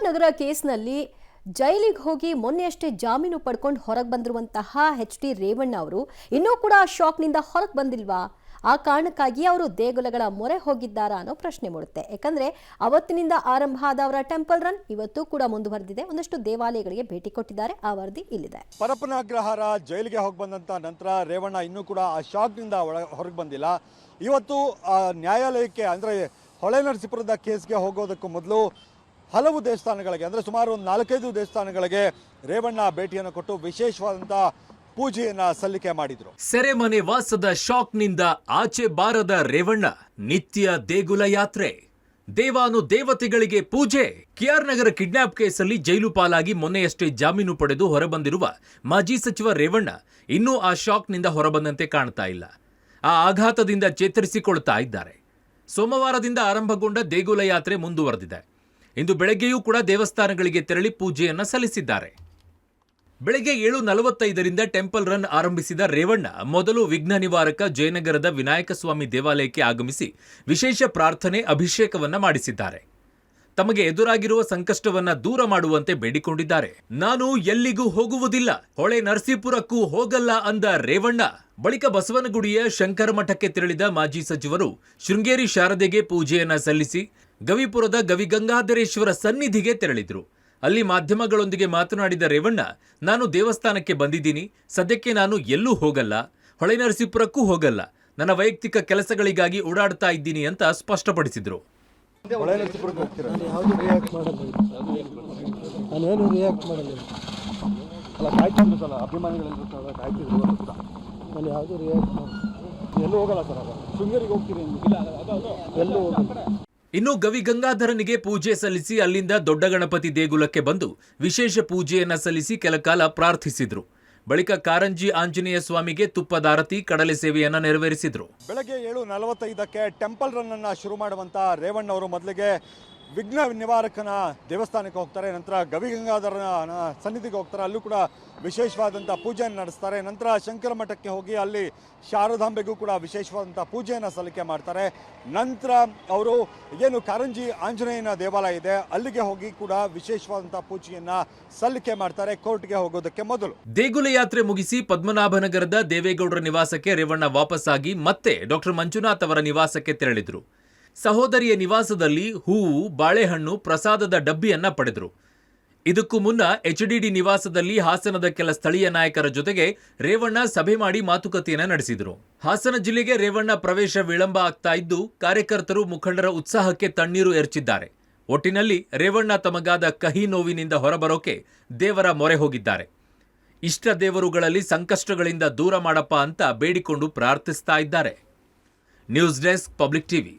ನಗರ ಕೇಸ್ನಲ್ಲಿ ಜೈಲಿಗೆ ಹೋಗಿ ಮೊನ್ನೆಯಷ್ಟೇ ಜಾಮೀನು ಪಡ್ಕೊಂಡು ಹೊರಗೆ ಬಂದಿರುವಂತಹ ಎಚ್.ಡಿ. ರೇವಣ್ಣ ಅವರು ಇನ್ನೂ ಕೂಡ ಶಾಕ್ನಿಂದ ಹೊರಗೆ ಬಂದಿಲ್ವಾ? ಆ ಕಾರಣಕ್ಕಾಗಿ ಅವರು ದೇಗುಲಗಳ ಮೊರೆ ಹೋಗಿದ್ದಾರಾ ಅನ್ನೋ ಪ್ರಶ್ನೆ ಮೂಡುತ್ತೆ. ಯಾಕಂದ್ರೆ ಅವತ್ತಿನಿಂದ ಆರಂಭ ಆದ ಅವರ ಟೆಂಪಲ್ ರನ್ ಇವತ್ತು ಕೂಡ ಮುಂದುವರೆದಿದೆ. ಒಂದಷ್ಟು ದೇವಾಲಯಗಳಿಗೆ ಭೇಟಿ ಕೊಟ್ಟಿದ್ದಾರೆ. ಆ ವರದಿ ಇಲ್ಲಿದೆ. ಪರಪ್ಪನ ಅಗ್ರಹಾರ ಜೈಲಿಗೆ ಹೋಗಿ ಬಂದಂತ ನಂತರ ರೇವಣ್ಣ ಇನ್ನೂ ಕೂಡ ಆ ಶಾಕ್ನಿಂದ ಹೊರಗೆ ಬಂದಿಲ್ಲ. ಇವತ್ತು ನ್ಯಾಯಾಲಯಕ್ಕೆ ಅಂದರೆ ಹೊಳೆನರಸೀಪುರದ ಕೇಸ್ಗೆ ಹೋಗೋದಕ್ಕೂ ಮೊದಲು ಹಲವು ದೇವಸ್ಥಾನಗಳಿಗೆ ಅಂದರೆ ಸುಮಾರು ಒಂದು 4-5 ದೇವಸ್ಥಾನಗಳಿಗೆ ರೇವಣ್ಣ ಭೇಟಿಯನ್ನು ಕೊಟ್ಟು ವಿಶೇಷವಾದಂಥ ಪೂಜೆಯನ್ನ ಸಲ್ಲಿಕೆ ಮಾಡಿದ್ರು. ಸೆರೆಮನೆ ವಾಸದ ಶಾಕ್ನಿಂದ ಆಚೆ ಬಾರದ ರೇವಣ್ಣ ನಿತ್ಯ ದೇಗುಲ ಯಾತ್ರೆ, ದೇವಾನು ದೇವತೆಗಳಿಗೆ ಪೂಜೆ. ಕೆಆರ್ ನಗರ ಕಿಡ್ನಾಪ್ ಕೇಸಲ್ಲಿ ಜೈಲು ಪಾಲಾಗಿ ಮೊನ್ನೆಯಷ್ಟೇ ಜಾಮೀನು ಪಡೆದು ಹೊರಬಂದಿರುವ ಮಾಜಿ ಸಚಿವ ರೇವಣ್ಣ ಇನ್ನೂ ಆ ಶಾಕ್ನಿಂದ ಹೊರಬಂದಂತೆ ಕಾಣ್ತಾ ಇಲ್ಲ. ಆ ಆಘಾತದಿಂದ ಚೇತರಿಸಿಕೊಳ್ತಾ ಇದ್ದಾರೆ. ಸೋಮವಾರದಿಂದ ಆರಂಭಗೊಂಡ ದೇಗುಲ ಯಾತ್ರೆ ಮುಂದುವರೆದಿದೆ. ಇಂದು ಬೆಳಗ್ಗೆಯೂ ಕೂಡ ದೇವಸ್ಥಾನಗಳಿಗೆ ತೆರಳಿ ಪೂಜೆಯನ್ನ ಸಲ್ಲಿಸಿದ್ದಾರೆ. ಬೆಳಗ್ಗೆ 7:45ರಿಂದ ಟೆಂಪಲ್ ರನ್ ಆರಂಭಿಸಿದ ರೇವಣ್ಣ ಮೊದಲು ವಿಘ್ನ ನಿವಾರಕ ಜಯನಗರದ ವಿನಾಯಕ ಸ್ವಾಮಿ ದೇವಾಲಯಕ್ಕೆ ಆಗಮಿಸಿ ವಿಶೇಷ ಪ್ರಾರ್ಥನೆ, ಅಭಿಷೇಕವನ್ನ ಮಾಡಿಸಿದ್ದಾರೆ. ತಮಗೆ ಎದುರಾಗಿರುವ ಸಂಕಷ್ಟವನ್ನ ದೂರ ಮಾಡುವಂತೆ ಬೇಡಿಕೊಂಡಿದ್ದಾರೆ. ನಾನು ಎಲ್ಲಿಗೂ ಹೋಗುವುದಿಲ್ಲ, ಹೊಳೆ ನರಸೀಪುರಕ್ಕೂ ಹೋಗಲ್ಲ ಅಂದ ರೇವಣ್ಣ. ಬಳಿಕ ಬಸವನಗುಡಿಯ ಶಂಕರ ಮಠಕ್ಕೆ ತೆರಳಿದ ಮಾಜಿ ಸಚಿವರು ಶೃಂಗೇರಿ ಶಾರದೆಗೆ ಪೂಜೆಯನ್ನ ಸಲ್ಲಿಸಿ ಗವಿಪುರದ ಗವಿಗಂಗಾಧರೇಶ್ವರ ಸನ್ನಿಧಿಗೆ ತೆರಳಿದ್ರು. ಅಲ್ಲಿ ಮಾಧ್ಯಮಗಳೊಂದಿಗೆ ಮಾತನಾಡಿದ ರೇವಣ್ಣ, ನಾನು ದೇವಸ್ಥಾನಕ್ಕೆ ಬಂದಿದ್ದೀನಿ, ಸದ್ಯಕ್ಕೆ ನಾನು ಎಲ್ಲೂ ಹೋಗಲ್ಲ, ಹೊಳೆನರಸೀಪುರಕ್ಕೂ ಹೋಗಲ್ಲ, ನನ್ನ ವೈಯಕ್ತಿಕ ಕೆಲಸಗಳಿಗಾಗಿ ಓಡಾಡ್ತಾ ಇದ್ದೀನಿ ಅಂತ ಸ್ಪಷ್ಟಪಡಿಸಿದ್ರು. ಇನ್ನು ಗವಿಗಂಗಾಧರನಿಗೆ ಪೂಜೆ ಸಲ್ಲಿಸಿ ಅಲ್ಲಿಂದ ದೊಡ್ಡ ಗಣಪತಿ ದೇಗುಲಕ್ಕೆ ಬಂದು ವಿಶೇಷ ಪೂಜೆಯನ್ನ ಸಲ್ಲಿಸಿ ಕೆಲಕಾಲ ಪ್ರಾರ್ಥಿಸಿದ್ರು. ಬಳಿಕ ಕಾರಂಜಿ ಆಂಜನೇಯ ಸ್ವಾಮಿಗೆ ತುಪ್ಪದಾರತಿ, ಕಡಲೆ ಸೇವೆಯನ್ನ ನೆರವೇರಿಸಿದ್ರು. ಬೆಳಗ್ಗೆ 7:45ಕ್ಕೆ ಟೆಂಪಲ್ ರನ್ ಅನ್ನ ಶುರು ಮಾಡುವಂತ ರೇವಣ್ಣ ಅವರು ಮೊದಲಿಗೆ ವಿಘ್ನ ನಿವಾರಕನ ದೇವಸ್ಥಾನಕ್ಕೆ ಹೋಗ್ತಾರೆ. ನಂತರ ಗವಿಗಂಗಾಧರನ ಸನ್ನಿಧಿಗೆ ಹೋಗ್ತಾರೆ. ಅಲ್ಲೂ ಕೂಡ ವಿಶೇಷವಾದಂಥ ಪೂಜೆಯನ್ನು ನಡೆಸ್ತಾರೆ. ನಂತರ ಶಂಕರ ಮಠಕ್ಕೆ ಹೋಗಿ ಅಲ್ಲಿ ಶಾರದಾಂಬೆಗೂ ಕೂಡ ವಿಶೇಷವಾದಂಥ ಪೂಜೆಯನ್ನು ಸಲ್ಲಿಕೆ ಮಾಡ್ತಾರೆ. ನಂತರ ಅವರು ಏನು ಕಾರಂಜಿ ಆಂಜನೇಯನ ದೇವಾಲಯ ಇದೆ ಅಲ್ಲಿಗೆ ಹೋಗಿ ಕೂಡ ವಿಶೇಷವಾದಂಥ ಪೂಜೆಯನ್ನು ಸಲ್ಲಿಕೆ ಮಾಡ್ತಾರೆ ಕೋರ್ಟ್ಗೆ ಹೋಗೋದಕ್ಕೆ ಮೊದಲು. ದೇಗುಲ ಯಾತ್ರೆ ಮುಗಿಸಿ ಪದ್ಮನಾಭನಗರದ ದೇವೇಗೌಡರ ನಿವಾಸಕ್ಕೆ ರೇವಣ್ಣ ವಾಪಸ್ಸಾಗಿ ಮತ್ತೆ ಡಾಕ್ಟರ್ ಮಂಜುನಾಥ್ ಅವರ ನಿವಾಸಕ್ಕೆ ತೆರಳಿದ್ರು. ಸಹೋದರಿಯ ನಿವಾಸದಲ್ಲಿ ಹೂವು, ಬಾಳೆಹಣ್ಣು, ಪ್ರಸಾದದ ಡಬ್ಬಿಯನ್ನ ಪಡೆದರು. ಇದಕ್ಕೂ ಮುನ್ನ ಎಚ್.ಡಿ. ನಿವಾಸದಲ್ಲಿ ಹಾಸನದ ಕೆಲ ಸ್ಥಳೀಯ ನಾಯಕರ ಜೊತೆಗೆ ರೇವಣ್ಣ ಸಭೆ ಮಾಡಿ ಮಾತುಕತೆಯನ್ನ ನಡೆಸಿದರು. ಹಾಸನ ಜಿಲ್ಲೆಗೆ ರೇವಣ್ಣ ಪ್ರವೇಶ ವಿಳಂಬ ಆಗ್ತಾ ಇದ್ದು ಕಾರ್ಯಕರ್ತರು, ಮುಖಂಡರ ಉತ್ಸಾಹಕ್ಕೆ ತಣ್ಣೀರು ಎರಚಿದ್ದಾರೆ. ಒಟ್ಟಿನಲ್ಲಿ ರೇವಣ್ಣ ತಮಗಾದ ಕಹಿ ನೋವಿನಿಂದ ಹೊರಬರೋಕೆ ದೇವರ ಮೊರೆ ಹೋಗಿದ್ದಾರೆ. ಇಷ್ಟ ದೇವರುಗಳಲ್ಲಿ ಸಂಕಷ್ಟಗಳಿಂದ ದೂರ ಮಾಡಪ್ಪ ಅಂತ ಬೇಡಿಕೊಂಡು ಪ್ರಾರ್ಥಿಸ್ತಾ ಇದ್ದಾರೆ. News desk, public TV.